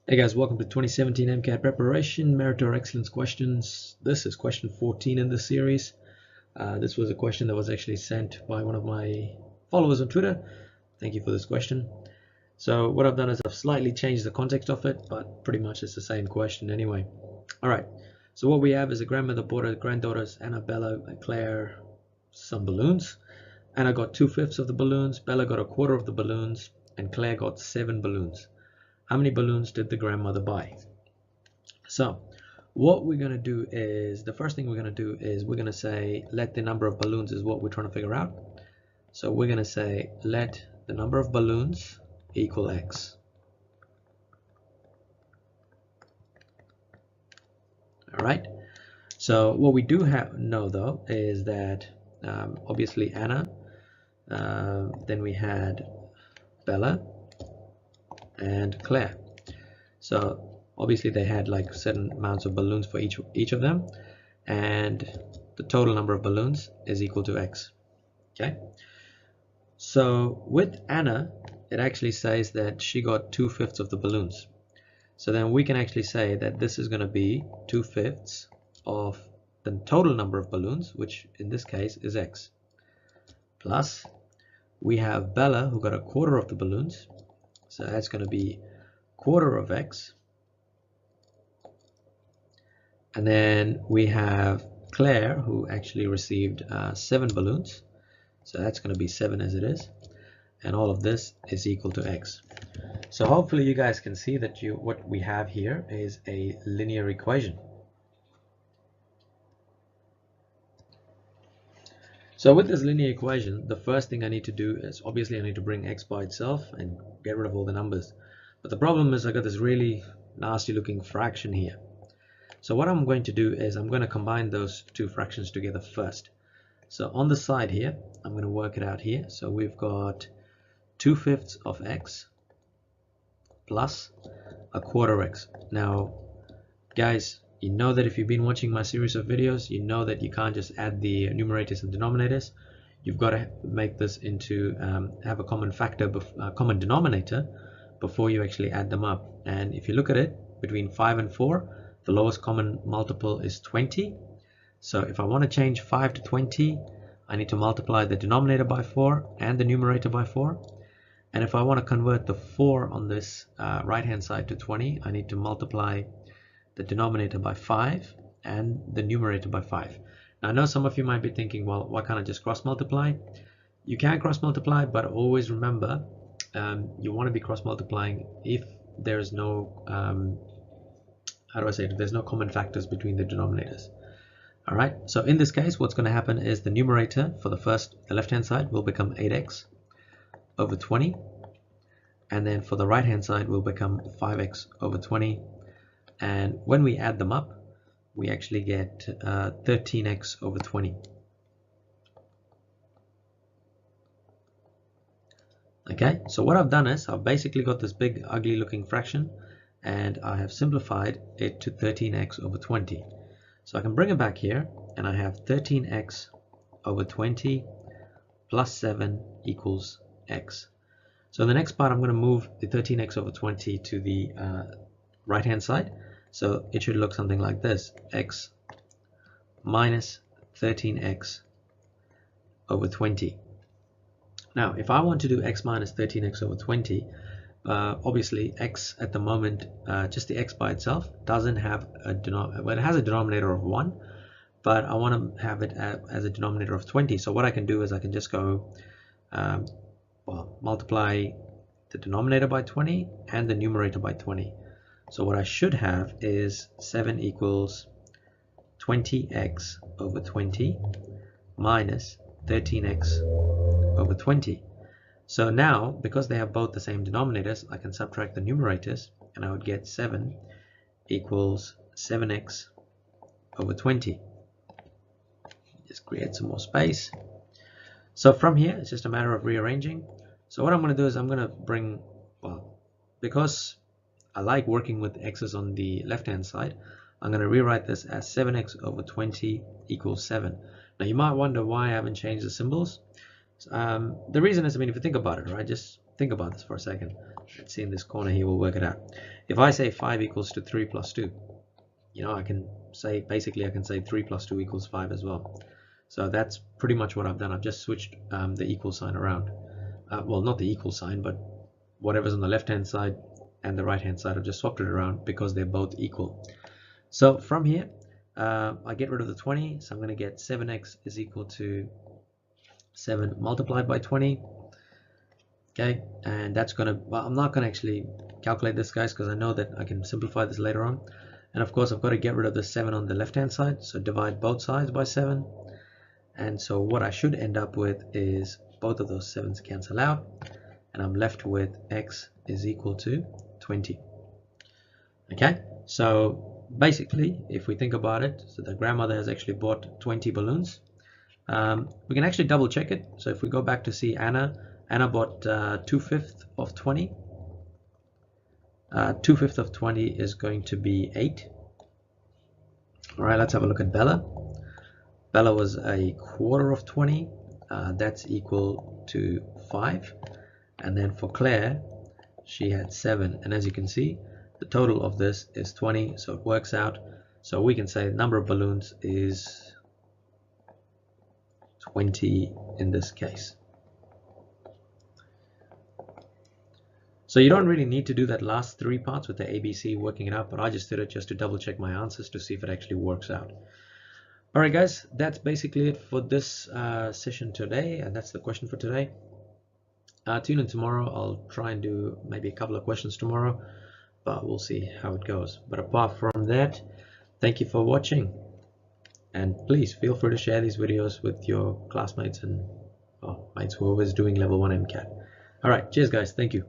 Hey guys, welcome to 2017 MCAT preparation, merit or excellence questions. This is question 14 in this series. This was a question that was actually sent by one of my followers on Twitter. Thank you for this question. So what I've done is I've slightly changed the context of it, but pretty much it's the same question anyway. All right, so what we have is a grandmother bought her granddaughters Annabella and Claire some balloons. Anna got 2/5 of the balloons, Bella got 1/4 of the balloons, and Claire got 7 balloons. How many balloons did the grandmother buy? So what we're going to do is, the first thing we're going to do is we're going to say let the number of balloons is what we're trying to figure out. So we're going to say let the number of balloons equal x. All right. So what we do know though is that obviously Anna, then we had Bella and Claire. So obviously they had like certain amounts of balloons for each of them, and the total number of balloons is equal to x. Okay, so with Anna it actually says that she got 2/5 of the balloons, so then we can actually say that this is going to be 2/5 of the total number of balloons, which in this case is x, plus we have Bella who got 1/4 of the balloons. So that's going to be 1/4 of x. And then we have Claire who actually received 7 balloons. So that's going to be 7 as it is. And all of this is equal to x. So hopefully you guys can see that what we have here is a linear equation. So with this linear equation, the first thing I need to do is obviously I need to bring x by itself and get rid of all the numbers. But the problem is I got this really nasty looking fraction here. So what I'm going to do is I'm going to combine those two fractions together first. So on the side here, I'm going to work it out here. So we've got 2/5 of x plus 1/4 x. Now, guys, you know that if you've been watching my series of videos, you know that you can't just add the numerators and denominators. You've got to make this into have a common factor, common denominator before you actually add them up. And if you look at it, between 5 and 4, the lowest common multiple is 20. So if I want to change 5 to 20, I need to multiply the denominator by 4 and the numerator by 4. And if I want to convert the 4 on this right hand side to 20, I need to multiply the denominator by 5 and the numerator by 5. Now I know some of you might be thinking, well, why can't I just cross multiply? You can cross multiply, but always remember you want to be cross multiplying if there's no how do I say it? There's no common factors between the denominators. All right, so in this case what's going to happen is the numerator for the left hand side will become 8x over 20, and then for the right hand side will become 5x over 20. And when we add them up, we actually get 13x over 20. Okay, so what I've done is I've basically got this big ugly looking fraction, and I have simplified it to 13x over 20. So I can bring it back here, and I have 13x over 20 plus 7 equals x. So in the next part, I'm going to move the 13x over 20 to the right hand side. So it should look something like this: x minus 13x over 20. Now, if I want to do x minus 13x over 20, obviously x at the moment, just the x by itself, doesn't have a denominator. Well, it has a denominator of 1, but I want to have it as a denominator of 20. So what I can do is I can just go, multiply the denominator by 20 and the numerator by 20. So what I should have is 7 equals 20x over 20 minus 13x over 20. So now, because they have both the same denominators, I can subtract the numerators, and I would get 7 equals 7x over 20. Just create some more space. So from here, it's just a matter of rearranging. So what I'm going to do is I'm going to bring, because I like working with x's on the left hand side, I'm going to rewrite this as 7x over 20 equals 7. Now you might wonder why I haven't changed the symbols. The reason is, if you think about it, right, just think about this for a second. Let's see in this corner here, we'll work it out. If I say 5 equals to 3 plus 2, you know, I can say, basically I can say 3 plus 2 equals 5 as well. So that's pretty much what I've done. I've just switched the equal sign around. Well, not the equal sign, but whatever's on the left hand side and the right hand side, I've just swapped it around because they're both equal. So from here, I get rid of the 20, so I'm going to get 7x is equal to 7 multiplied by 20. Okay, and that's going to, well, I'm not going to actually calculate this, guys, because I know that I can simplify this later on. And of course, I've got to get rid of the 7 on the left hand side, so divide both sides by 7. And so what I should end up with is both of those 7s cancel out, and I'm left with x is equal to 20. Okay, so basically, if we think about it, so the grandmother has actually bought 20 balloons. We can actually double check it. So if we go back to see Anna bought 2/5 of 20. 2/5 of 20 is going to be 8. All right, let's have a look at Bella. Bella was a quarter of 20. That's equal to 5. And then for Claire, she had 7. And as you can see, the total of this is 20. So it works out. So we can say the number of balloons is 20 in this case. So you don't really need to do that last 3 parts with the ABC working it out, but I just did it just to double check my answers to see if it actually works out. Alright guys, that's basically it for this session today, and that's the question for today. Tune in tomorrow. I'll try and do maybe a couple of questions tomorrow, but we'll see how it goes. But apart from that, thank you for watching, and please feel free to share these videos with your classmates and mates who are always doing level 1 MCAT. Alright, cheers guys, thank you.